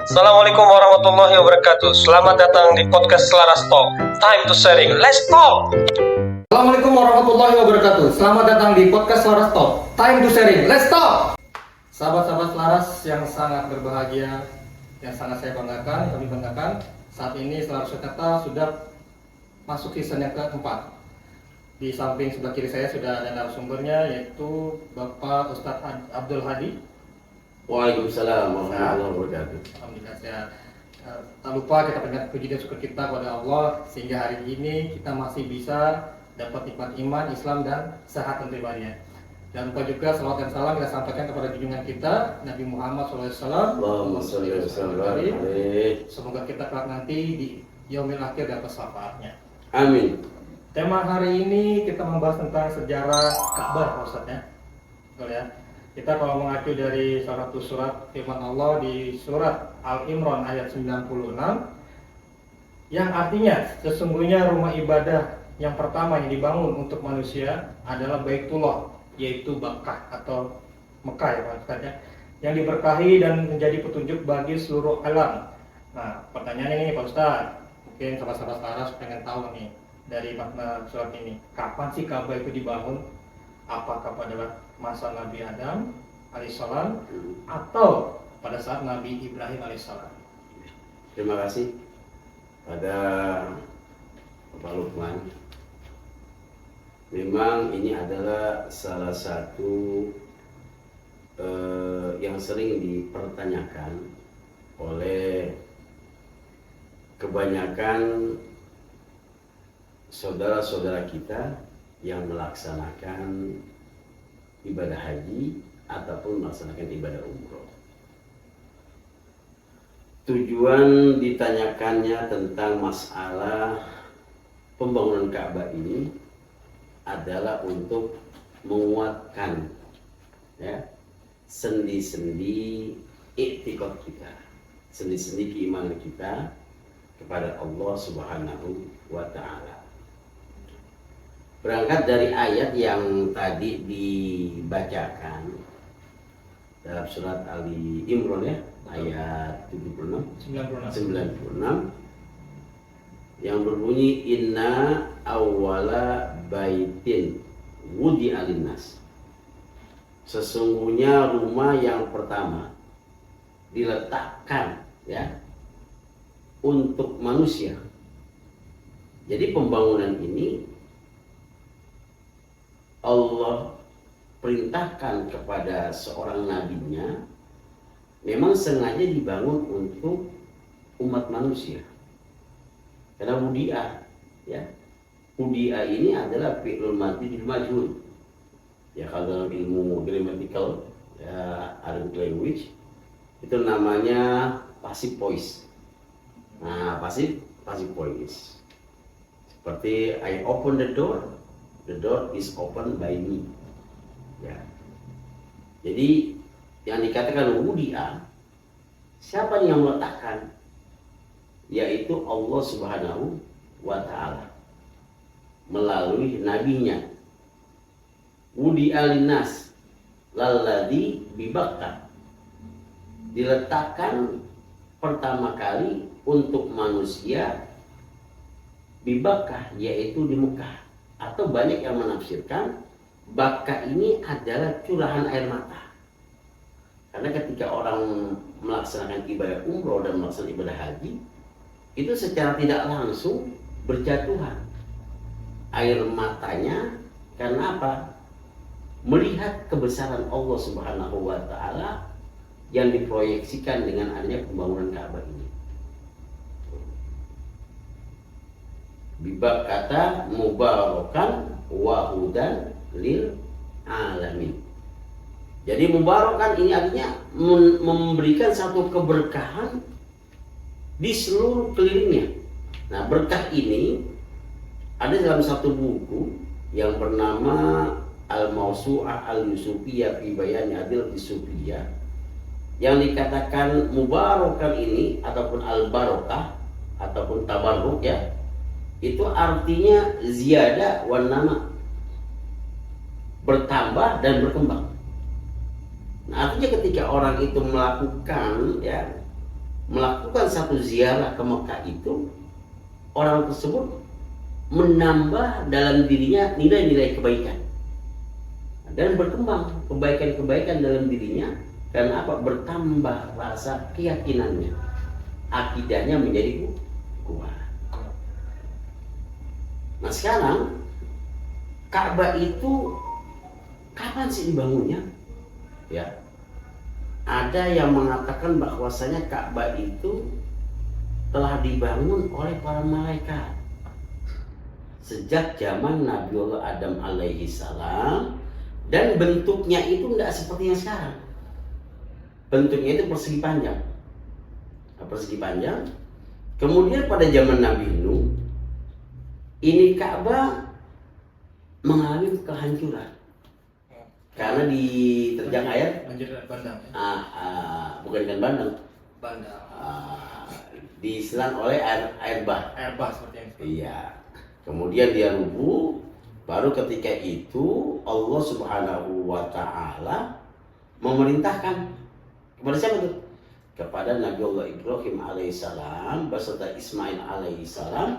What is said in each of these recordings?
Assalamualaikum warahmatullahi wabarakatuh. Selamat datang di podcast Selaras Talk. Time to sharing. Let's talk. Assalamualaikum warahmatullahi wabarakatuh. Selamat datang di podcast Selaras Talk. Time to sharing. Let's talk. Sahabat-sahabat Selaras yang sangat berbahagia, yang sangat saya banggakan, kami banggakan. Saat ini Selaras Jakarta sudah masuk season yang keempat. Di samping sebelah kiri saya sudah ada narasumbernya, yaitu Bapak Ustadz Abdul Hadi. Waalaikumsalam warahmatullahi wabarakatuh. Alhamdulillah sehat. Tak lupa kita panjatkan puji dan syukur kita kepada Allah sehingga hari ini kita masih bisa dapat nikmat iman, Islam dan sehat tentunya. Dan lupa juga salawat dan salam kita sampaikan kepada junjungan kita Nabi Muhammad SAW. Allahumma sholli wa sallim alaihi. Semoga kita kelak nanti di yaumil akhir dapat syafaatnya. Amin. Tema hari ini kita membahas tentang sejarah Ka'bah, Ustaz ya. Betul ya. Kita kalau mengacu dari salah satu surat firman Allah di surat Al-Imran ayat 96 yang artinya sesungguhnya rumah ibadah yang pertama yang dibangun untuk manusia adalah Baitullah, yaitu Bakkah atau Mekah ya Pak Ustaz ya, yang diberkahi dan menjadi petunjuk bagi seluruh alam. Nah, pertanyaannya ini Pak Ustaz, mungkin sahabat-sahabat Selaras pengen tahu nih dari makna surat ini, kapan sih Ka'bah itu dibangun? Apakah pada masa Nabi Adam alaihissalam atau pada saat Nabi Ibrahim alaihissalam? Terima kasih pada Bapak Lukman. Memang ini adalah salah satu yang sering dipertanyakan oleh kebanyakan saudara-saudara kita yang melaksanakan ibadah haji ataupun melaksanakan ibadah umroh. Tujuan ditanyakannya tentang masalah pembangunan Ka'bah ini adalah untuk menguatkan ya sendi-sendi i'tiqad kita, sendi-sendi keimanan kita kepada Allah Subhanahu wa Ta'ala. Berangkat dari ayat yang tadi dibacakan dalam surat Ali Imran ya, ayat 96 yang berbunyi inna awwala baitin wudi'a linnas. Sesungguhnya rumah yang pertama diletakkan ya untuk manusia. Jadi pembangunan ini Allah perintahkan kepada seorang nabinya memang sengaja dibangun untuk umat manusia. Karena wudi'a ya. Wudi'a ini adalah fi'lul madhi bil majhul. Ya kalau dalam ilmu grammatical ya Arabic language itu namanya passive voice. Nah, passive voice. Seperti I open the door. The door is open by me. Ya. Jadi yang dikatakan wudi'a, siapa yang meletakkan? Yaitu Allah Subhanahu wa Ta'ala melalui nabinya. Wudi'a linnas lalladzi bi Bakkah. Diletakkan pertama kali untuk manusia bi Bakkah, yaitu di Mekah. Atau banyak yang menafsirkan Bakkah ini adalah curahan air mata. Karena ketika orang melaksanakan ibadah umroh dan melaksanakan ibadah haji, itu secara tidak langsung berjatuhan air matanya. Karena apa? Melihat kebesaran Allah Subhanahu wa Ta'ala yang diproyeksikan dengan adanya pembangunan Ka'bah ini. Bibab kata mubarakan wa hudan lil alamin. Jadi mubarakan ini artinya memberikan satu keberkahan di seluruh kelilingnya. Nah, berkah ini ada dalam satu buku yang bernama Al-Mawsu'ah Al-Yusufiyah fi Bayani Adil Sufiyah, yang dikatakan mubarakan ini ataupun al-barakah ataupun tabarruk ya, itu artinya ziyadah wan nama, bertambah dan berkembang. Nah, artinya ketika orang itu melakukan ya melakukan satu ziarah ke Mekah itu, orang tersebut menambah dalam dirinya nilai-nilai kebaikan dan berkembang kebaikan-kebaikan dalam dirinya, karena apa? Bertambah rasa keyakinannya, akidahnya menjadi kuat. Nah sekarang Ka'bah itu kapan sih dibangunnya? Ya, ada yang mengatakan bahwasanya Ka'bah itu telah dibangun oleh para malaikat sejak zaman Nabiullah Adam alaihi salam, dan bentuknya itu tidak seperti yang sekarang. Bentuknya itu persegi panjang. Persegi panjang. Kemudian pada zaman Nabi Nuh, ini Ka'bah mengalami kehancuran karena diterjang air. Banjir bandang. Bukan ikan bandeng. Bandang. Diselan oleh air bah. Air bah seperti yang Iya. Kemudian dia rubuh. Baru ketika itu Allah Subhanahu wa Ta'ala memerintahkan kepada siapa tuh? Kepada Nabiullah Ibrahim alaihissalam beserta Ismail alaihissalam,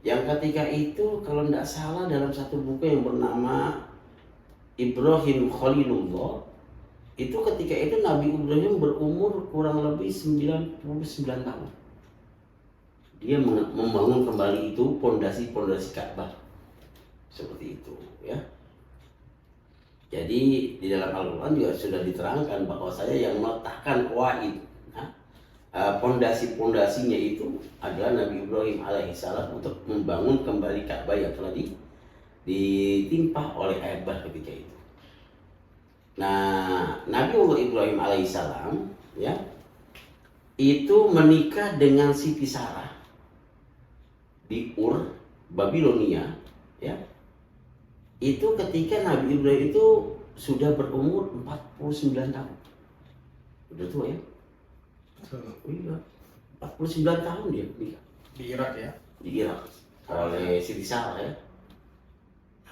yang ketika itu kalau tidak salah dalam satu buku yang bernama Ibrahim Khalilullah, itu ketika itu Nabi Ibrahim berumur kurang lebih 99 tahun. Dia membangun kembali itu pondasi-pondasi Ka'bah seperti itu, ya. Jadi di dalam Al-Quran juga sudah diterangkan bahwa saya yang meletakkan qawaid, pondasi-pondasinya itu adalah Nabi Ibrahim alaihissalam untuk membangun kembali Ka'bah yang telah ditimpa oleh air bah ketika itu. Nah, Nabi Ibrahim alaihissalam, ya, itu menikah dengan Siti Sarah di Ur, Babilonia, ya. Itu ketika Nabi Ibrahim itu sudah berumur 49 tahun. Udah tua ya? Iya. 49 tahun dia nikah. di Irak ya. Di Irak oleh Siti Sarah, ya.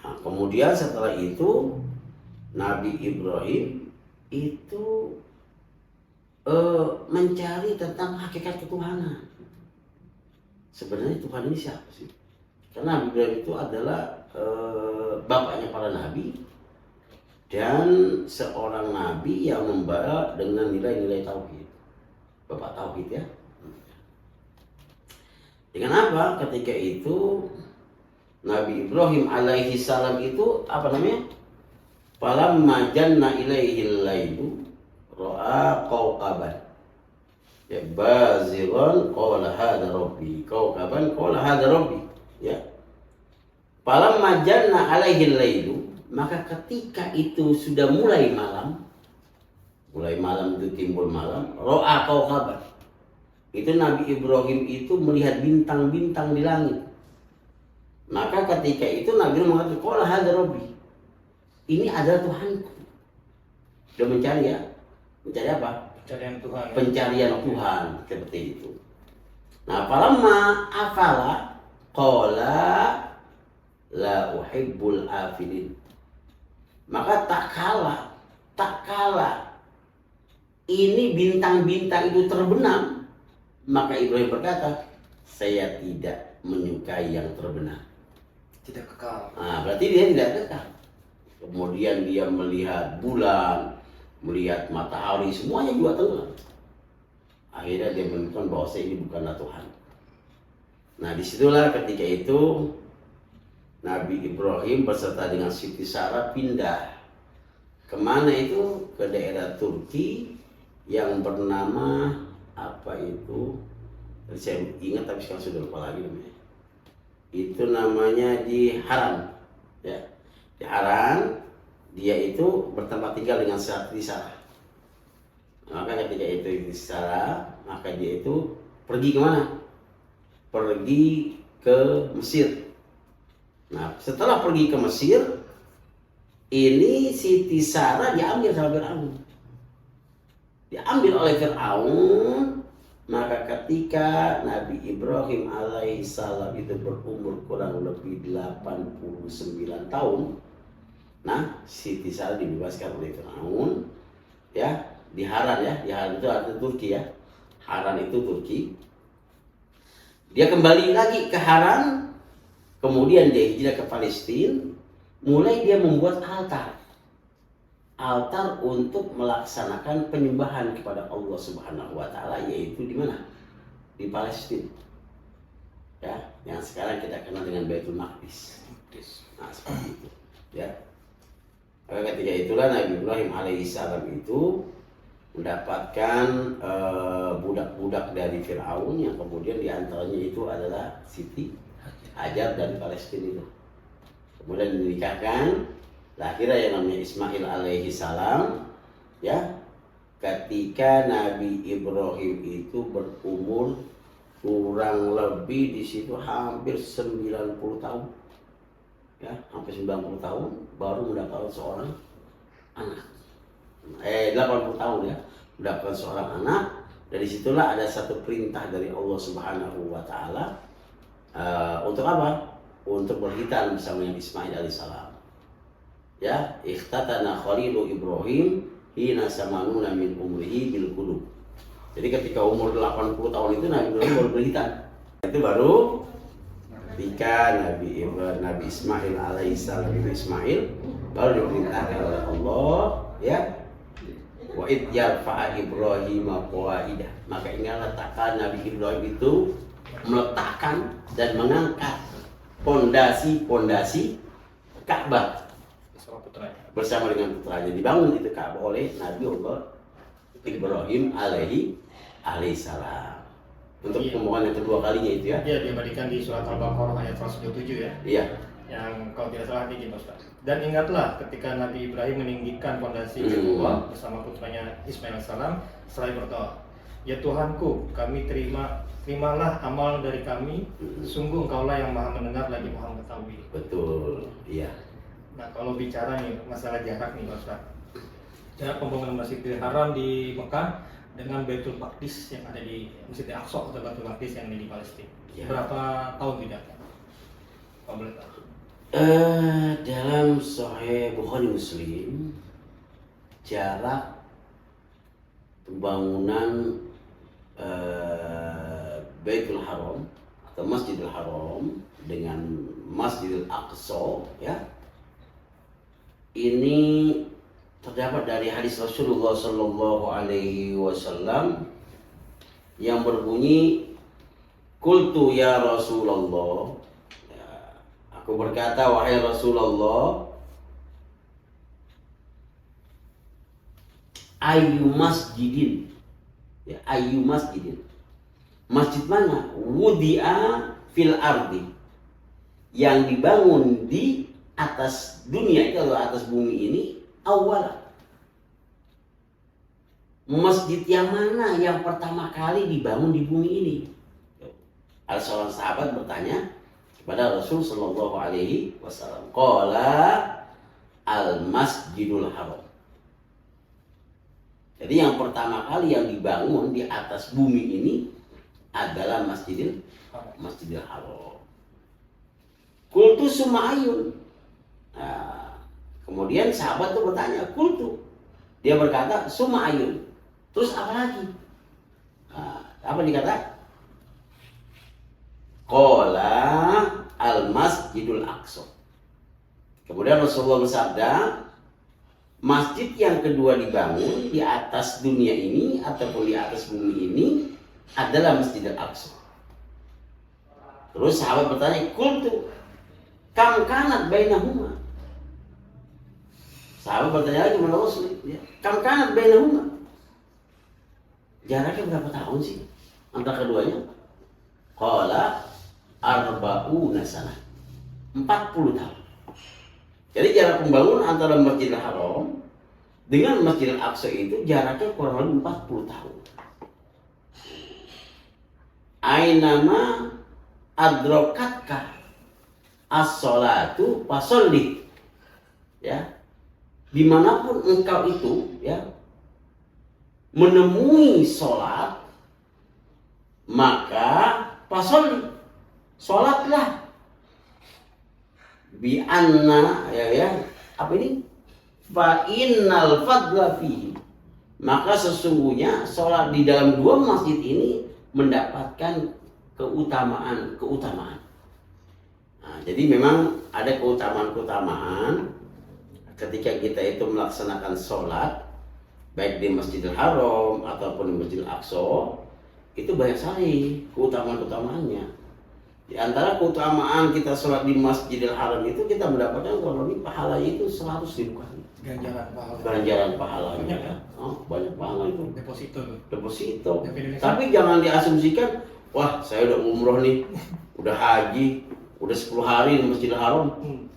Nah, kemudian setelah itu Nabi Ibrahim itu mencari tentang hakikat ketuhanan. Sebenarnya Tuhan ini siapa sih? Karena Nabi Ibrahim itu adalah bapaknya para nabi dan seorang nabi yang membawa dengan nilai-nilai tauhid. Bapak tauhid, ya. Dengan apa? Ketika itu Nabi Ibrahim alaihi salam itu apa namanya? Falamma janna ilaihil lailu ra'a qauqaban. Ya baziran qala hadza rabbi. Qauqaban qala hadza rabbi. Ya. Falamma janna alaihil lailu, maka ketika itu sudah mulai malam itu timbul malam, ra'a qauqaban. Itu Nabi Ibrahim itu melihat bintang-bintang di langit. Maka ketika itu Nabi mengatakan qala hadza rabbi. Ini adalah Tuhanku. Dia mencari, ya. Mencari apa? Pencarian Tuhan. Ya? Pencarian Tuhan, seperti itu. Nah, falamma afala qala la uhibbul afilin. Maka tak kalah ini bintang-bintang itu terbenam, maka Ibrahim berkata, saya tidak menyukai yang terbenam. Tidak kekal. Nah, berarti dia tidak kekal. Kemudian dia melihat bulan, melihat matahari, semuanya juga tenggelam. Akhirnya dia menemukan bahwa saya ini bukanlah Tuhan. Nah, disitulah ketika itu Nabi Ibrahim beserta dengan Siti Sarah pindah. Kemana itu? Ke daerah Turki yang bernama apa itu? Tadi saya ingat tapi sekarang sudah lupa lagi namanya. Itu namanya di Haran, ya. Di Haran dia itu bertempat tinggal dengan Siti Sarah. Maka ketika itu Siti Sarah, maka dia itu pergi kemana? Pergi ke Mesir. Nah, setelah pergi ke Mesir, ini Siti Sarah diambil sama Fir'aun. Diambil oleh Fir'aun, maka ketika Nabi Ibrahim alaihissalam itu berumur kurang lebih 89 tahun, nah Siti Sarah dibebaskan oleh Fir'aun, ya, di Haran, ya, di Haran itu ada Turki, ya. Haran itu Turki. Dia kembali lagi ke Haran, kemudian dia hijrah ke Palestina. Mulai dia membuat altar untuk melaksanakan penyembahan kepada Allah Subhanahu wa taala, yaitu di mana? Di Palestina. Ya, yang sekarang kita kenal dengan Baitul Maqdis. Nah, seperti itu, ya. Maka ketika itulah Nabi Ibrahim alaihissalam itu mendapatkan budak-budak dari Firaun yang kemudian diantaranya itu adalah Siti Hajar dari Palestina itu. Kemudian dinikahkan, lahirlah yang namanya Ismail alaihi salam, ya. Ketika Nabi Ibrahim itu berumur kurang lebih di situ hampir 90 tahun. Ya, hampir 90 tahun baru mendapatkan seorang anak. 80 tahun ya, mendapatkan seorang anak. Dari situlah ada satu perintah dari Allah Subhanahu wa taala untuk apa? Untuk berhitan bersama yang Ismail alaihissalam. Ya, ikhtatana Khalilu Ibrahim hina samanuna min umrihi bil qulub. Jadi ketika umur 80 tahun itu Nabi Ibrahim baru berhitan. Itu baru ketika Nabi Ismail alaihissalam, Ismail baru diperintahkan oleh Allah, ya. Wa id yarfa'a Ibrahim qawaidah. Maka ingatlah takkan Nabi Ibrahim itu meletakkan dan mengangkat pondasi Ka'bah bersama dengan putranya. Dibangun itu Ka'bah oleh Nabi Allah Ibrahim alaihissalam. Untuk pembukaan yang kedua kalinya itu ya. Iya, diabadikan di surat Al-Baqarah ayat 127 ya. Iya. Yang kalau tidak salah ini Ustaz. Dan ingatlah ketika Nabi Ibrahim meninggikan fondasi kedua bersama putranya Ismail alaihissalam, seraya berdoa, ya Tuhanku, kami terimalah amal dari kami, sungguh Engkaulah yang Maha mendengar lagi Maha mengetahui. Betul, iya. Nah, kalau bicara nih masalah jarak nih Ustaz. Jarak pembangunan Masjidil Haram di Mekah dengan Baitul Maqdis yang ada di Masjidil Aqsa atau Baitul Maqdis yang ada di Palestina. Ya. Berapa tahun bedanya? Kalau boleh tahu. Dalam Sahih Bukhari Muslim, jarak pembangunan Baitul Haram atau Masjidil Haram dengan Masjidil Aqsa, ya, ini terdapat dari hadis Rasulullah Sallallahu Alaihi Wasallam yang berbunyi, "Qultu ya Rasulullah." Aku berkata, wahai Rasulullah, ayu masjidin, ya, ayu masjidin, masjid mana? Wudi'a fil ardi, yang dibangun di atas dunia itu atau atas bumi ini, awal. Masjid yang mana yang pertama kali dibangun di bumi ini? Ada seorang sahabat bertanya kepada Rasul Sallallahu Alaihi Wasallam. Qala al-Masjidul Haram. Jadi yang pertama kali yang dibangun di atas bumi ini adalah Masjidil Haram. Kultu sumayun. Nah, kemudian sahabat itu bertanya, kultu. Dia berkata sumayun. Terus apa lagi? Nah, apa dikata? Qala al-Masjidul Aqsa. Kemudian Rasulullah bersabda, masjid yang kedua dibangun di atas dunia ini ataupun di atas bumi ini adalah Masjidil Aqsa. Terus sahabat bertanya, qultu kam kanat bainahuma. Sahabat bertanya lagi kepada Rasul, ya, kam kanat bainahuma. Jaraknya berapa tahun sih antara keduanya? Qala arba'una sanah, 40 tahun. Jadi jarak pembangunan antara Masjidil Haram dengan Masjidil Aqsa itu jaraknya kurang lebih 40 tahun. Ainama adrokatka as-sholatu fasolli. Ya, dimanapun engkau itu, ya, menemui sholat, maka fasolli, sholatlah. Bi anna, ya apa ini? Fa innal fadla fihi, maka sesungguhnya sholat di dalam dua masjid ini mendapatkan keutamaan. Nah, jadi memang ada keutamaan ketika kita itu melaksanakan sholat baik di Masjidil Haram ataupun di Masjidil Aqsa, itu banyak sekali keutamaannya. Di antara keutamaan kita sholat di Masjidil Haram itu kita mendapatkan kalau lebih pahalanya itu 100.000 kali. Ganjaran pahalanya. Banyak, ya? Oh, banyak pahala itu. Deposito. Tapi jangan diasumsikan, wah saya udah umroh nih, udah haji, udah 10 hari di Masjidil Haram,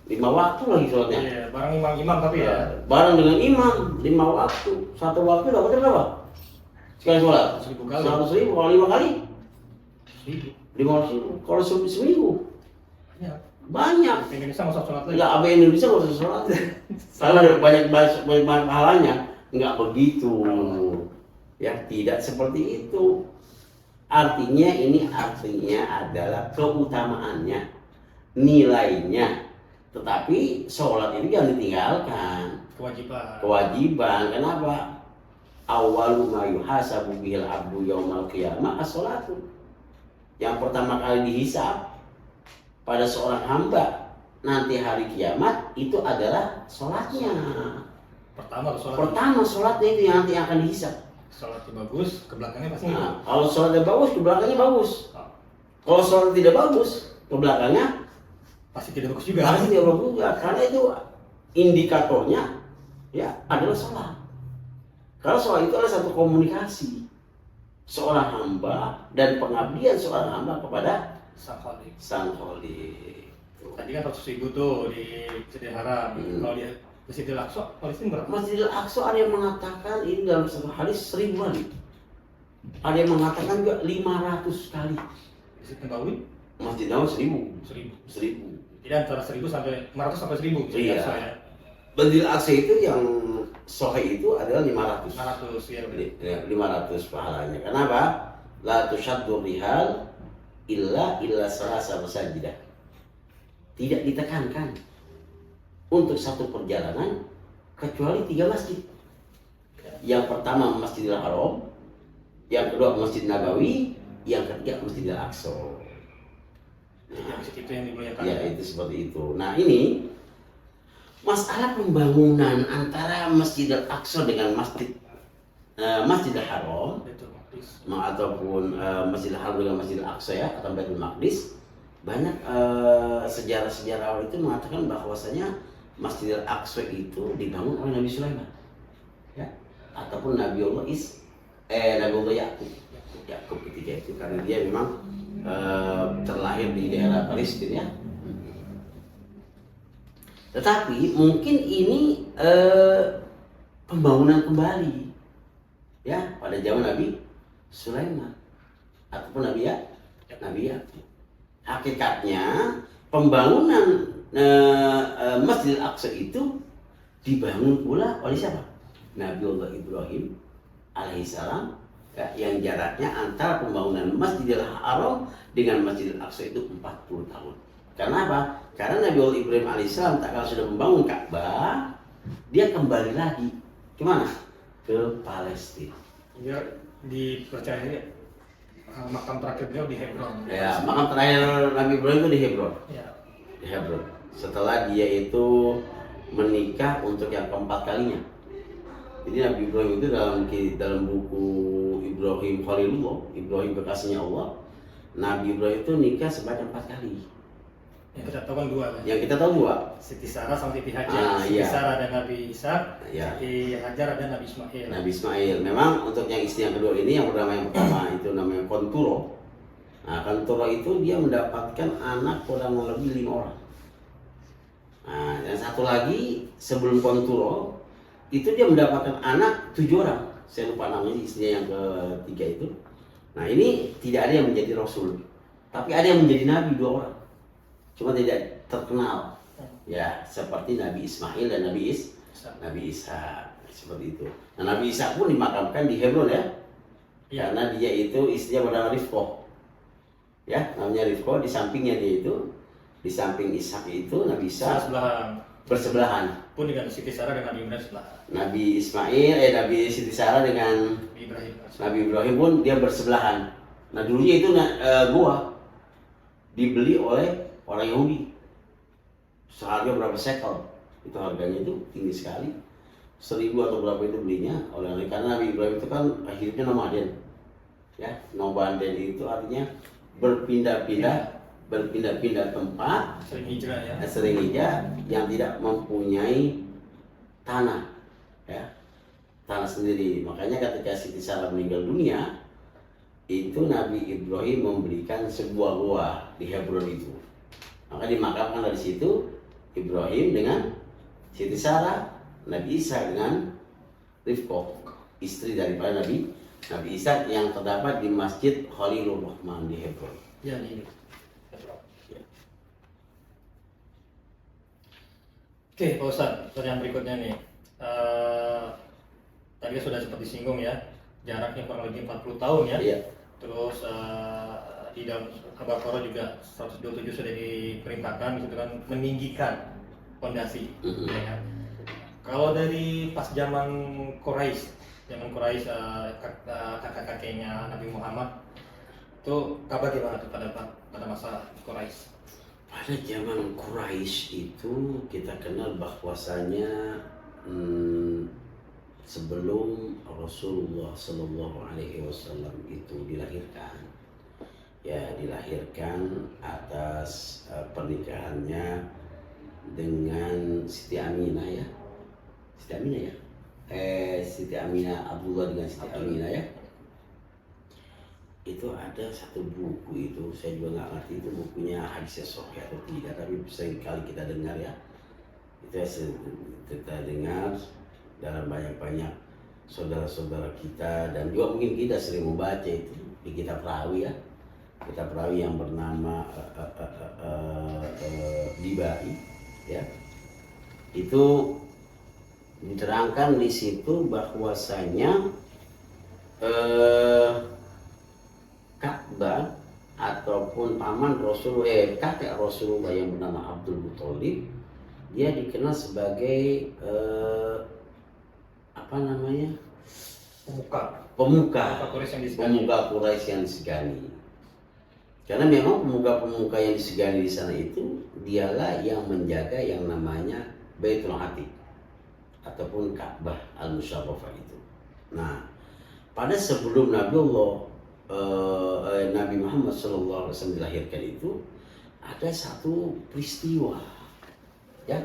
5 waktu lagi sholatnya. Iya, bareng imam tapi ya. Bareng dengan imam 5 waktu. Satu waktu dapatnya berapa? Sekali sholat? 1.000 kali. 100.000 kalau 5 kali? 1.000. 500.000 kalau seminggu. Banyak. Di Indonesia nggak usah sholat lagi. Enggak, apa Indonesia nggak usah sholat. Karena ada banyak pahalanya. Enggak begitu. Ya, tidak seperti itu. Artinya adalah keutamaannya, nilainya. Tetapi sholat ini jangan ditinggalkan. Kewajiban. Kenapa? Awwalu ma yuhasabu bihil abdu yaumal qiyamah as-sholatu. Yang pertama kali dihisab pada seorang hamba nanti hari kiamat itu adalah sholatnya. Pertama sholatnya itu yang nanti akan dihisab. Sholatnya bagus, ke belakangnya pasti. Nah, kalau sholatnya bagus, ke belakangnya bagus. Kalau sholat tidak bagus, ke belakangnya pasti tidak bagus juga. Pasti tidak bagus juga, karena itu indikatornya ya adalah sholat. Karena sholat itu adalah satu komunikasi seorang hamba dan pengabdian seorang hamba kepada Sang Khalik. Tadi kan 100.000 tuh di Masjidil Haram. Kalau di Masjidil Aqsa, Palestina berapa? Masjidil Aqsa ada yang mengatakan ini dalam satu hadis 1.000 kali. Ada yang mengatakan juga 500 kali. Masjid Nabawi? Masjid Nabawi 1.000. Jadi antara 1.000 sampai 500 sampai 1.000. Iya. Aqsa, ya. Masjidil Aqsa itu yang sahih itu adalah 500. 500 ya. 500 pahalanya. Kenapa? La tushaddu rihal illa salasa masajidah. Tidak ditekankan untuk satu perjalanan kecuali 3 masjid. Yang pertama Masjidil Haram, yang kedua Masjid Nabawi, yang ketiga Masjidil Aqsa. Nah, itu yang dimuliakan. Ya, itu seperti itu. Nah, ini masalah pembangunan antara Masjidil Aqsa dengan Masjidil Haram ataupun Masjidil Haram dengan Masjidil Aqsa ya atau Baitul Maqdis, banyak sejarah-sejarah awal itu mengatakan bahwasanya Masjidil Aqsa itu dibangun oleh Nabi Sulaiman, ya, ataupun Nabiullah Yakub ketika itu, karena dia memang terlahir di daerah Palestina, ya. Tetapi mungkin ini pembangunan kembali, ya, pada zaman Nabi Sulaiman ataupun Nabi Yakub. Hakikatnya pembangunan Masjidil Aqsa itu dibangun pula oleh siapa? Nabiullah Ibrahim alaihissalam, ya, yang jaraknya antara pembangunan Masjidil Haram dengan Masjidil Aqsa itu 40 tahun. Karena apa? Karena Nabiullah Ibrahim alaihissalam tak kalau sudah membangun Ka'bah, dia kembali lagi kemana? Ke Palestina. Dia dipercaya makam terakhir beliau di Hebron. Ya, makam terakhir Nabi Ibrahim itu di Hebron. Ya. Di Hebron. Setelah dia itu menikah untuk yang keempat kalinya. Jadi Nabi Ibrahim itu dalam buku Ibrahim Khalilullah, Ibrahim kekasihnya Allah, Nabi Ibrahim itu nikah sebanyak 4 kali. Yang kita tahu kan 2 kan? Yang kita tahu 2. Siti Sarah sama Siti Hajar. Siti Sarah dan Nabi Isa, Siti Hajar dan Nabi Ismail. Nabi Ismail. Memang untuk yang istri yang kedua ini, yang pertama itu namanya Konturo. Nah, Konturo itu dia mendapatkan anak kurang lebih 5 orang. Nah, yang satu lagi sebelum Konturo itu dia mendapatkan anak 7 orang. Saya lupa namanya istrinya yang ketiga itu. Nah, ini tidak ada yang menjadi rasul, tapi ada yang menjadi nabi 2 orang. Cuma tidak terkenal, ya, seperti Nabi Ismail dan Nabi Isa, seperti itu. Nah, Nabi Isa pun dimakamkan di Hebron, ya, karena dia itu istrinya bernama Rifqah, ya, namanya Rifqah. Di sampingnya dia itu, di samping Ishak itu Nabi Isa bersebelahan. pun dengan Siti Sarah dengan Nabi Ibrahim sebelah. Nabi Siti Sarah dengan Ibrahim. Nabi Ibrahim pun dia bersebelahan. Nah dulunya itu gua dibeli oleh orang Yahudi. Seharga berapa shekel? Itu harganya itu tinggi sekali. 1.000 atau berapa itu belinya oleh karena Nabi Ibrahim itu kan akhirnya nomaden. Ya, nomaden itu artinya berpindah-pindah tempat, Sering hijrah ya. sering hijrah yang tidak mempunyai tanah, ya, tanah sendiri. Makanya ketika Siti Sarah meninggal dunia, itu Nabi Ibrahim memberikan sebuah gua di Hebron itu. Maka dimakamkan dari situ Ibrahim dengan Siti Sarah, Nabi Isa dengan Rifqah, istri daripada Nabi Isa yang terdapat di Masjid Khalilur Rahman di Hebron. Ya ini. Oke, Pak Ustadz, pertanyaan berikutnya nih. Tadi sudah sempat disinggung ya, jaraknya kurang lebih 40 tahun ya. Iya. Terus di dalam Al-Baqarah juga 127 sudah diperintahkan gitu kan meninggikan fondasi. Ya kan? Kalau dari pas zaman Quraisy kakak-kakeknya Nabi Muhammad itu kabar gimana tuh pada masa Quraisy? Pada zaman Quraisy itu kita kenal bahwasanya sebelum Rasulullah Shallallahu Alaihi Wasallam itu dilahirkan, ya dilahirkan atas pernikahannya dengan Siti Aminah ya, Siti Aminah Abdullah dengan Siti Aminah ya. Itu ada satu buku itu, saya juga nggak ngerti itu bukunya hadisnya sahih atau tidak, tapi sering kali kita dengar ya, itu kita dengar dalam banyak saudara-saudara kita dan juga mungkin kita sering membaca itu di kitab perawi ya, kitab perawi yang bernama Dibai ya. Itu diterangkan di situ bahwasanya Ka'bah ataupun paman kakek Rasulullah yang bernama Abdul Muthalib, dia dikenal sebagai pemuka Quraisy yang disegani. Karena memang pemuka yang disegani di sana itu dialah yang menjaga yang namanya Baitul Atiq ataupun Ka'bah Al-Musyarrafah itu. Nah, pada sebelum Nabi Muhammad SAW dilahirkan itu ada satu peristiwa, ya.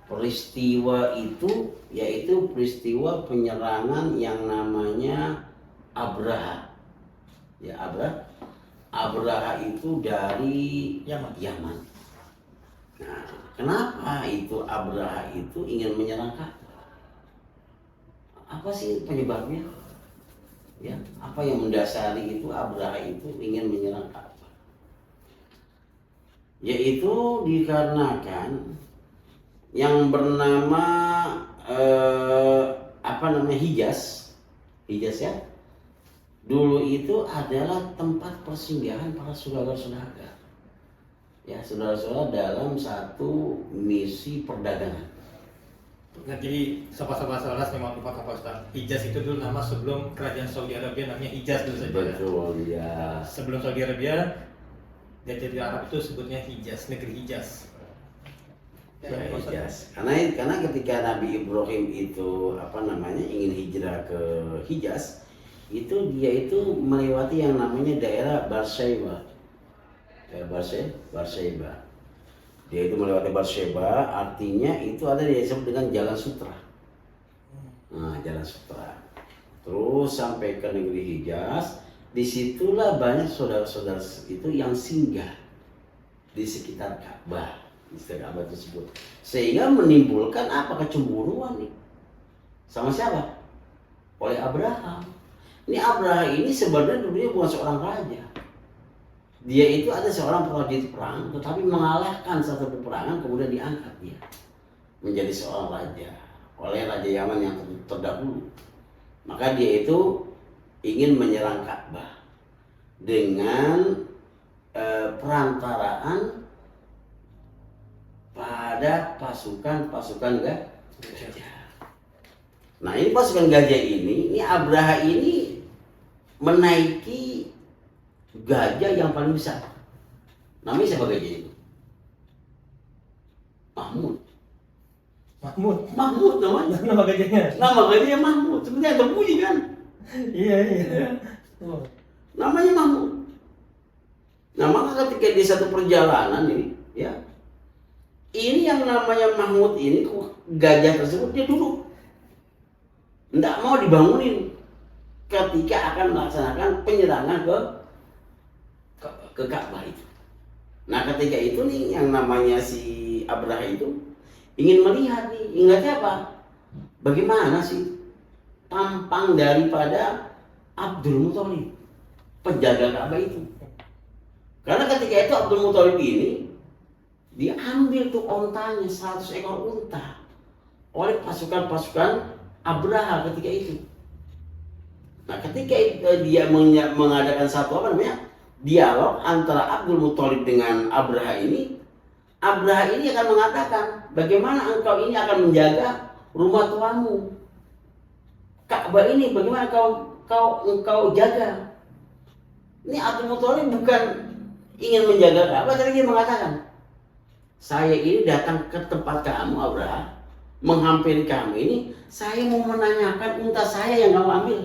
Peristiwa itu yaitu peristiwa penyerangan yang namanya Abraha. Ya, Abraha itu dari Yaman. Nah, kenapa itu Abraha itu ingin menyerang Ka'bah? Apa sih penyebabnya? Ya, apa yang mendasari itu Abraha itu ingin menyerang Ka'bah? Yaitu dikarenakan yang bernama Hijaz ya. Dulu itu adalah tempat persinggahan para saudara-saudara. Ya, saudara-saudara dalam satu misi perdagangan. Nah, jadi sahabat-sahabat selaras memang lupa Pak Ustaz. Hijaz itu dulu nama sebelum kerajaan Saudi Arabia, namanya Hijaz dulu saja. Betul ya. Sebelum Saudi Arabia, Jazirah Arab itu sebutnya Hijaz, negeri Hijaz. Ya, Hijaz. Karena ketika Nabi Ibrahim itu ingin hijrah ke Hijaz, itu dia itu melewati yang namanya daerah Beersheba. Beersheba. Dia itu melewati Beersheba, artinya itu ada yang disebut dengan Jalan Sutra. Nah, Jalan Sutra. Terus sampai ke negeri Hijaz, disitulah banyak saudara-saudara itu yang singgah di sekitar Ka'bah, tersebut. Sehingga menimbulkan kecemburuan nih. Sama siapa? Oleh Abraham. Ini Abraham ini sebenarnya dulunya bukan seorang raja. Dia itu ada seorang prajurit perang, tetapi mengalahkan satu peperangan, kemudian diangkat dia menjadi seorang raja oleh Raja Yaman yang terdahulu. Maka dia itu ingin menyerang Ka'bah dengan perantaraan pada pasukan Gajah. Nah ini pasukan gajah ini Abraha ini menaiki gajah yang paling besar. Namanya siapa gajah itu? Mahmud. Mahmud namanya. Nama gajahnya. Nama gajahnya Mahmud. Sebenarnya terbunyi kan? Iya. Oh. Namanya Mahmud. Nah maka ketika di satu perjalanan ini, ya, ini yang namanya Mahmud ini gajah tersebut dia duduk, tidak mau dibangunin ketika akan melaksanakan penyerangan ke Ka'bah itu. Nah ketika itu nih yang namanya si Abraha itu ingin melihat nih, ingatnya apa? Bagaimana sih tampang daripada Abdul Muthalib, penjaga Ka'bah itu. Karena ketika itu Abdul Muthalib ini diambil tuh ontanya 100 ekor unta oleh pasukan-pasukan Abraha ketika itu. Nah ketika itu, dia mengadakan satu apa namanya dialog antara Abdul Muthalib dengan Abraha ini akan mengatakan bagaimana engkau ini akan menjaga rumah tuanmu Ka'bah ini, bagaimana engkau jaga. Ini Abdul Muthalib bukan ingin menjaga Ka'bah, tapi dia mengatakan saya ini datang ke tempat kamu Abraha, menghampiri kamu ini, saya mau menanyakan unta saya yang kamu ambil.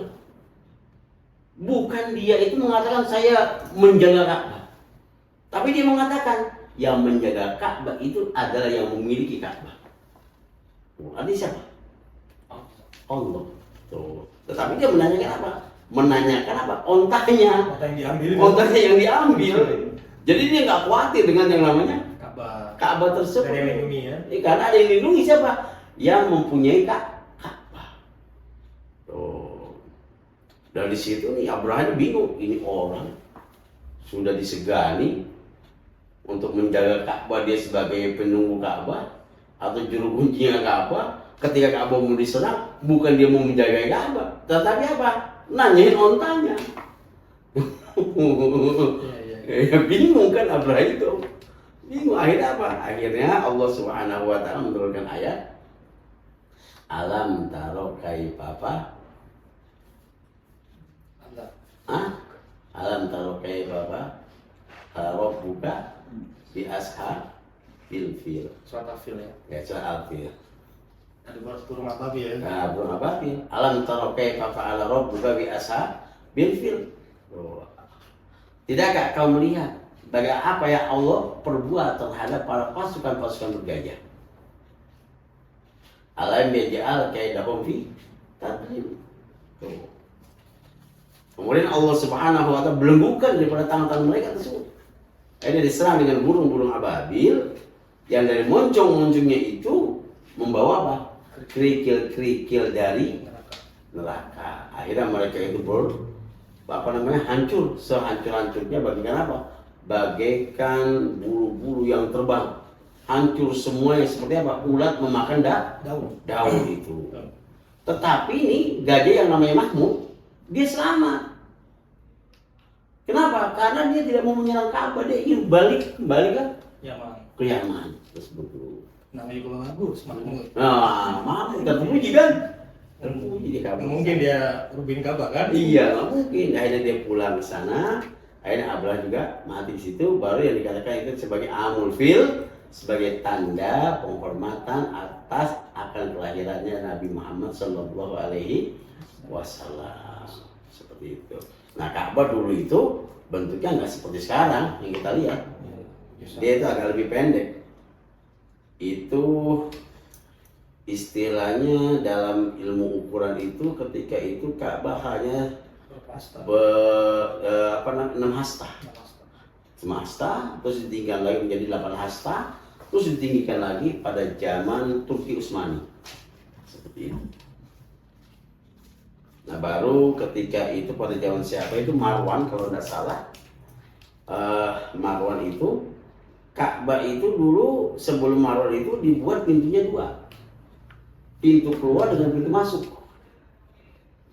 Bukan dia itu mengatakan saya menjaga Ka'bah, tapi dia mengatakan yang menjaga Ka'bah itu adalah yang memiliki Ka'bah. Artinya siapa? Allah. Tuh. Tetapi dia menanyakan apa? Menanyakan apa? Ontanya. Ontanya yang diambil. Jadi dia nggak khawatir dengan yang namanya Ka'bah tersebut. Ada yang lindungi ya. Karena ada yang dilindungi siapa? Yang mempunyai Ka'bah. Tuh. Dari situ nih Abraham bingung, ini orang sudah disegani untuk menjaga Ka'bah, dia sebagai penunggu Ka'bah atau juru kuncinya Ka'bah. Ketika Ka'bah mau diserang, bukan dia mau menjaga Ka'bah, tetapi apa? Nanyain ontanya. Ya, bingung kan Abraham itu. Bingung, akhirnya apa? Akhirnya Allah Subhanahu wa taala menurunkan ayat Alam taro kaifa apa? Alam taro kaifa apa? Rabbuka bi ashabil fil. Surat Al-Fil ya. Ya, surat Al-Fil. Ada burung ababil ya. Nah, burung ababil. Alam taro kaifa fa'ala rabbuka bi ashabil fil. Tidakkah kau melihat bagaimana apa yang Allah perbuat terhadap para pasukan-pasukan bergajah? Alam yaj'al kaidahum fi tadlil. Kemudian Allah Subhanahu wa taala belenggukan daripada tangan-tangan mereka tersebut. Ini diserang dengan burung-burung ababil yang dari moncong-moncongnya itu membawa apa? Kerikil-kerikil dari neraka. Akhirnya mereka itu hancur, sehancur-hancurnya. Bagaikan apa? Bagaikan bulu-bulu yang terbang, hancur semuanya seperti apa? Ulat memakan daun itu. Tetapi ini gajah yang namanya Mahmud, dia selamat. Kenapa? Karena dia tidak mau menyerang Ka'bah, dia ingin kembali ke Yaman. Terus begitu. Namanya juga bagus, Mahmud. Nah, Mahmud kan terpuji kan? Terpuji di Ka'bah. Mungkin dia rubin Ka'bah kan? Iya, nggak mungkin. Akhirnya dia pulang ke sana. Akhirnya Abraham juga mati di situ. Baru yang dikatakan itu sebagai amul fil, sebagai tanda penghormatan atas akan kelahirannya Nabi Muhammad Shallallahu Alaihi Wasallam. Seperti itu. Nah, Ka'bah dulu itu bentuknya nggak seperti sekarang yang kita lihat. Dia itu agak lebih pendek. Itu istilahnya dalam ilmu ukuran itu ketika itu Ka'bah hanya 6 hasta. 5 hasta, terus ditinggikan lagi menjadi 8 hasta, terus ditinggikan lagi pada zaman Turki Utsmani. Seperti itu. Nah baru ketika itu pada zaman siapa itu Marwan kalau tidak salah, Marwan itu Ka'bah itu dulu sebelum Marwan itu dibuat pintunya 2, pintu keluar dengan pintu masuk.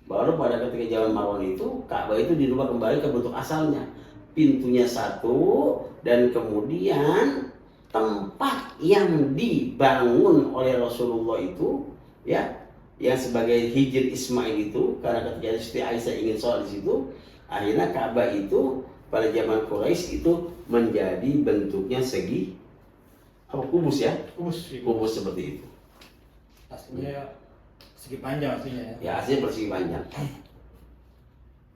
Baru pada ketika zaman Marwan itu Ka'bah itu dirubah kembali ke bentuk asalnya, pintunya 1 dan kemudian tempat yang dibangun oleh Rasulullah itu ya, yang sebagai Hijr Ismail itu, karena ketika Siti Aisyah ingin sholat di situ, akhirnya Ka'bah itu pada zaman Quraisy itu menjadi bentuknya segi apa, kubus ya, kubus seperti itu. Aslinya segi panjang aslinya ya. Ya, aslinya persegi panjang.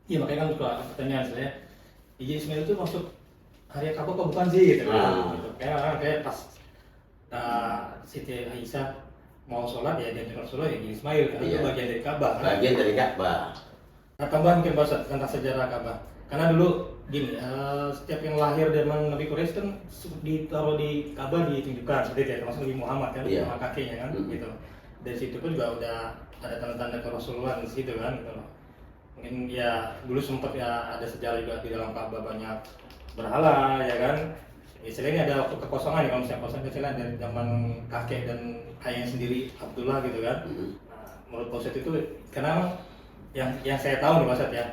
Iya, makanya kan suka pertanyaan saya, Hijr Ismail itu masuk karya Ka'bah apa bukan sih gitu kan. Gitu. Kayak pas Siti Aisyah mau sholat ya dia Rasulullah ya Hijr Ismail karena itu bagian dari Ka'bah. Bagian dari Ka'bah. Nah, tambahan mungkin Pak Ustadz tentang sejarah Ka'bah. Karena dulu gini, setiap yang lahir zaman Nabi Quraisy kan ditaruh di Ka'bah ditunjukkan seperti itu ya, termasuk Nabi Muhammad kan sama kakeknya kan gitu. Dari situ pun juga udah ada tanda-tanda ke Rasulullah di situ kan gitu loh. Mungkin ya dulu sempat ya ada sejarah juga di dalam Ka'bah banyak berhala ya kan. Istilahnya ada waktu kekosongan ya, kalau misalnya kosong kecilan dari zaman kakek dan ayahnya sendiri Abdullah gitu kan. Nah, menurut Pak Ustadz itu karena yang saya tahu nih Pak Ustadz ya,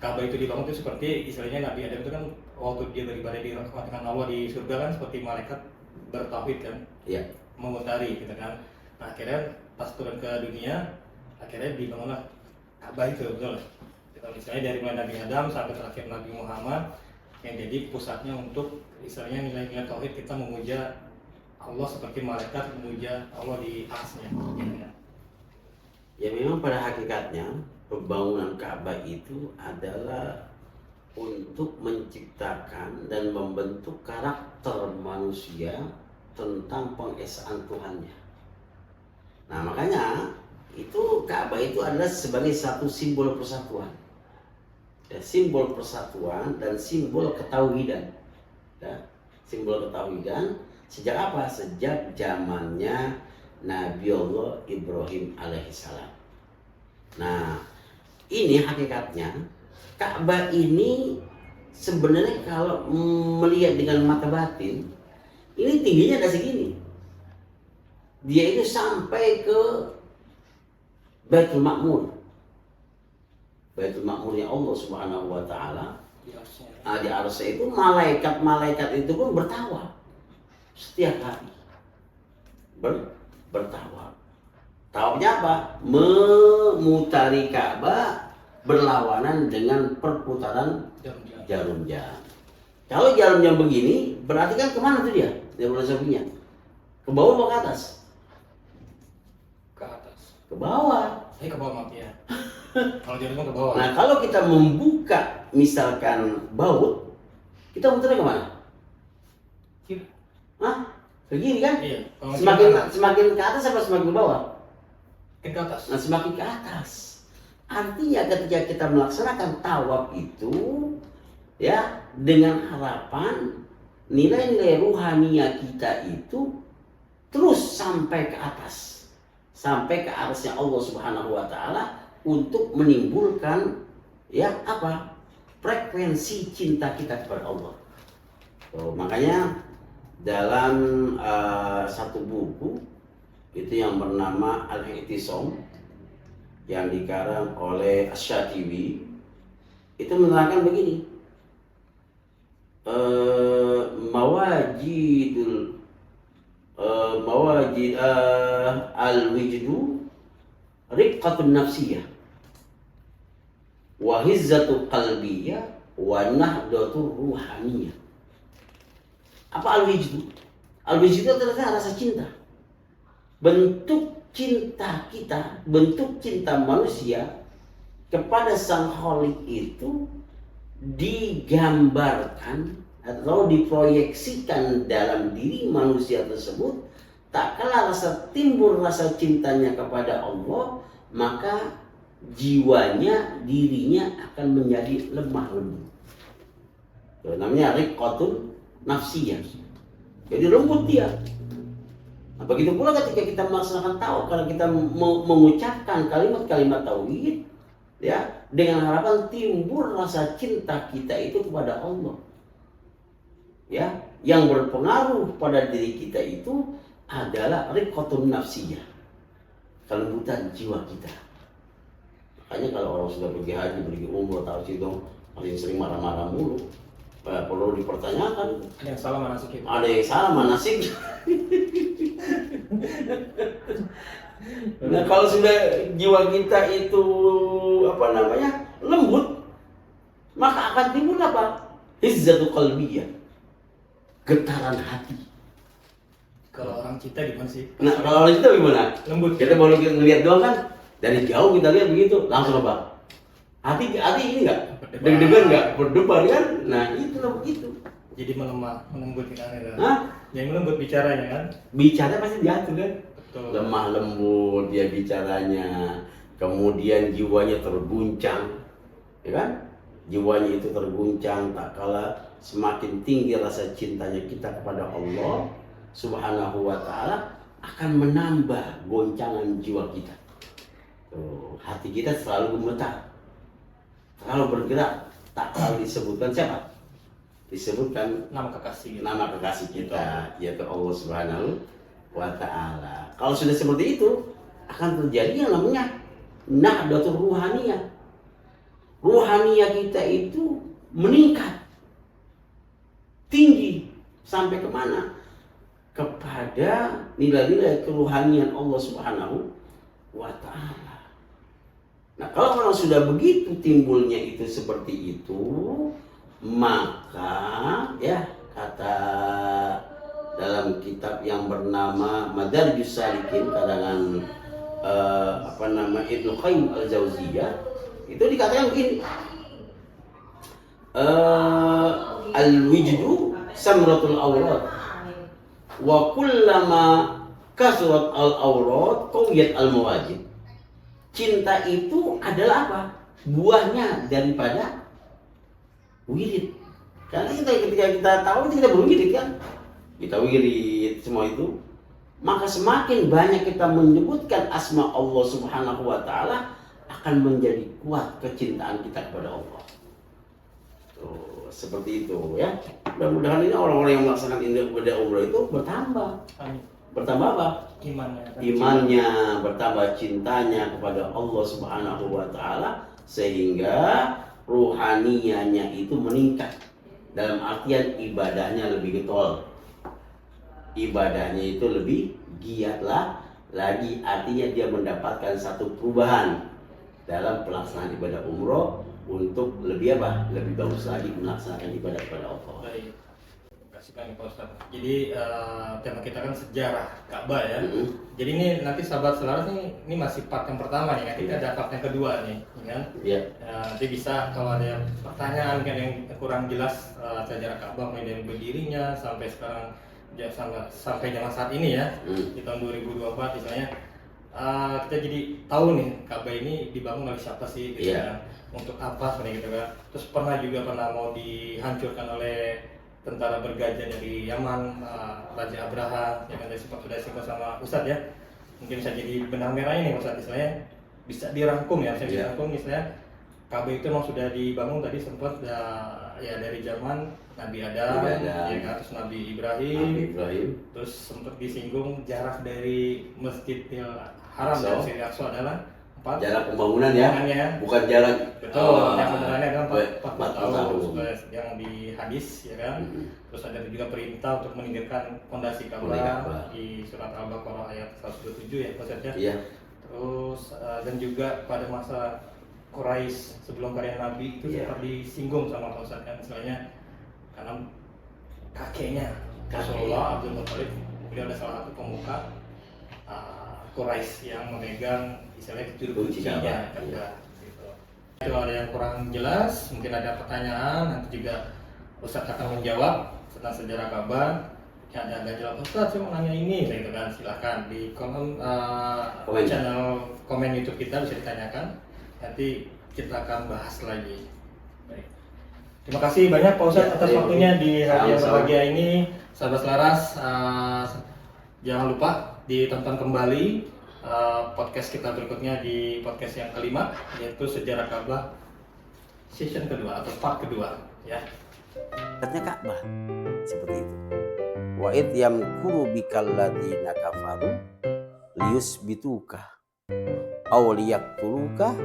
Ka'bah itu dibangun itu seperti istilahnya Nabi Adam itu kan waktu dia beribadah di dengan Allah di surga kan seperti malaikat bertauhid kan, memutari gitu kan. Nah, akhirnya pas turun ke dunia, akhirnya dibangunlah Ka'bah itu betul. Kita misalnya dari mulai Nabi Adam sampai terakhir Nabi Muhammad yang jadi pusatnya untuk istilahnya nilai-nilai tauhid, kita memuja Allah seperti malaikat memuja Allah di arsnya. Ya memang pada hakikatnya pembangunan Ka'bah itu adalah untuk menciptakan dan membentuk karakter manusia tentang pengesaan Tuhannya. Nah makanya itu Ka'bah itu adalah sebagai satu simbol persatuan, ya, simbol persatuan dan simbol ketauhidan, ya, simbol ketauhidan sejak apa? Sejak zamannya Nabi Allah Ibrahim alaihissalam. Nah ini hakikatnya Ka'bah ini sebenarnya kalau melihat dengan mata batin ini tingginya ada segini. Dia itu sampai ke Baitul Ma'mur. Baitul Ma'murnya Allah Subhanahu wa taala. Di arsy itu malaikat-malaikat itu pun bertawaf setiap hari. Bertawaf. Tawafnya apa? Memutari Ka'bah berlawanan dengan perputaran jarum jam. Kalau jarum jam begini, berarti kan kemana tuh dia? Dia filosofinya. Ke bawah atau ke atas? Ke atas. Ke bawah. Ke bawah maaf ya. Kalau jarum ke bawah. Nah kalau kita membuka misalkan baut, kita muternya kemana? Kiri. Hah? Begini kan? Iya. Semakin ke atas apa semakin ke bawah? Ke atas. Nah semakin ke atas. Artinya ketika kita melaksanakan tawaf itu, ya dengan harapan nilai-nilai ruhania kita itu terus sampai ke atas, sampai ke arsy Allah Subhanahu wa taala untuk menimbulkan ya apa? Frekuensi cinta kita kepada Allah. Makanya dalam satu buku itu yang bernama Al-I'tisam yang dikarang oleh Asy-Syatibi itu menerangkan begini, mawajid al-wijdu riqqatun nafsiyah wa hizzatu qalbiyah wa nahdatu ruhaniyah. Apa al-wijdu? Al-wijdu itu adalah rasa cinta. Bentuk cinta kita, bentuk cinta manusia kepada Sang Khalik itu digambarkan atau diproyeksikan dalam diri manusia tersebut. Tak kala timbul rasa cintanya kepada Allah, maka jiwanya, dirinya akan menjadi lemah lembut. Itu namanya riqqatun nafsiyah. Jadi lembut dia. Nah, begitu pula ketika kita melaksanakan tauhid, kalau kita mengucapkan kalimat-kalimat tauhid, ya, dengan harapan timbul rasa cinta kita itu kepada Allah, ya, yang berpengaruh pada diri kita itu adalah riqqatun nafsiyah, kelembutan jiwa kita. Makanya kalau orang sudah pergi haji, pergi umroh, tahu sih dong, paling sering marah-marah mulu. Perlu dipertanyakan. Ada yang salah manasik itu. Ada yang salah manasik. Nah kalau sudah jiwa kita itu lembut, maka akan timbul apa? Hizzatu qalbiyah, getaran hati. Kalau orang Cita gimana sih? Nah kalau orang itu gimana? Lembut. Kita baru ngeliat doang kan, dari jauh kita lihat begitu, langsung apa? Hati ini nggak? Deg-degan nggak? Berdebar kan? Nah itu begitu. Jadi melembut kan ya. Hah? Yang melembut bicaranya kan? Bicara pasti diatur kan? Betul. Lemah lembut dia bicaranya, kemudian jiwanya terguncang, ya kan? Jiwanya itu terguncang tak kala semakin tinggi rasa cintanya kita kepada Allah Subhanahu wa ta'ala, akan menambah goncangan jiwa kita. Tuh, hati kita selalu gemetar, selalu bergerak, tak kala disebutkan siapa? Disebutkan Nama kekasih gitu. nama kekasih kita, yaitu Allah Subhanahu wa ta'ala. Kalau sudah seperti itu, akan terjadi yang namanya nahdlatul ruhaniyah. Ruhaniyah kita itu meningkat tinggi sampai kemana? Kepada nilai-nilai keruhanian Allah Subhanahu wa ta'ala. Nah kalau orang sudah begitu timbulnya itu seperti itu, maka ya kata dalam kitab yang bernama Madarijus Salikin karangan Ibnu Qayyim al-Jauziyah, itu dikatakan begini, al-wijdu samratul awrad wa kullama kasrat al-awrad qawiyat al-mawajid. Cinta itu adalah apa? Buahnya daripada wirid. Karena ketika kita tahu kita berwirid kan, kita wirid semua itu, maka semakin banyak kita menyebutkan asma Allah Subhanahu wa ta'ala, akan menjadi kuat kecintaan kita kepada Allah. Tuh, seperti itu ya. Mudah-mudahan ini orang-orang yang melaksanakan ibadah umrah itu bertambah. Amin. Bertambah apa? Imannya. Imannya, bertambah cintanya kepada Allah Subhanahu wa ta'ala, sehingga ruhaniyahnya itu meningkat. Dalam artian ibadahnya lebih getol, ibadahnya itu lebih giatlah lagi, artinya dia mendapatkan satu perubahan dalam pelaksanaan ibadah umroh untuk lebih apa? Lebih bagus lagi melaksanakan ibadah kepada Allah. Baik. Kasih kami Pak Ustaz. Jadi tema kita kan sejarah Ka'bah ya. Jadi ini nanti sahabat selaras ini masih part yang pertama nih. Nanti ada part yang kedua nih, ya kan? Iya. Nanti bisa kalau ada pertanyaan kan yang kurang jelas sejarah Ka'bah mulai dari berdirinya sampai sekarang sampai zaman saat ini ya, di tahun 2024 misalnya, kita jadi tahu nih Ka'bah ini dibangun oleh siapa sih gitu kan, untuk apa sebenarnya gitu kan. Terus pernah mau dihancurkan oleh tentara bergajah dari Yaman, Raja Abraha yang ada sudah singgung sama Ustadz ya. Mungkin bisa jadi benang merah ini Ustadz, istilahnya bisa dirangkum ya, bisa dirangkum misalnya Ka'bah itu memang sudah dibangun tadi sempat ya dari zaman Nabi Adam, ya kan, terus Nabi Ibrahim, terus sempat disinggung jarak dari Masjidil Haram dan Masjidil Aqsa adalah 4 jarak pembangunan ya, bukan jarak. Betul, yang sebenarnya kan 40 tahun tahun yang di hadis ya kan. Terus ada juga perintah untuk meninggikan fondasi Ka'bah di surat Al-Baqarah ayat 127 ya maksudnya. Iya. Terus dan juga pada masa Quraisy sebelum karya Nabi itu sempat disinggung sama Pak Ustadz kan, istilahnya karena kakeknya Rasulullah Abdul Muthalib, beliau ada salah satu pemuka Quraisy yang memegang istilahnya juru kuncinya Ka'bah gitu. Itu ada yang kurang jelas, mungkin ada pertanyaan, nanti juga Ustadz akan menjawab tentang sejarah Ka'bah. Ya, ada agak jelas, Ustadz saya mau nanya ini gitu kan, silahkan di kolom channel komen YouTube kita bisa ditanyakan. Nanti kita akan bahas lagi. Baik. Terima kasih banyak Pak Ustadz atas waktunya di hari yang berbahagia ini. Sahabat Selaras, jangan lupa ditonton kembali podcast kita berikutnya di podcast yang kelima, yaitu sejarah Ka'bah season kedua atau part kedua ya. Katanya Ka'bah seperti itu. Wa id yamkuru bikal ladzina kafaru liyusbituka aw liyaqtuluka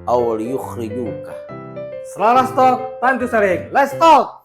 aw liyukhrijuka. Selaras talk, time to sharing. Let's talk.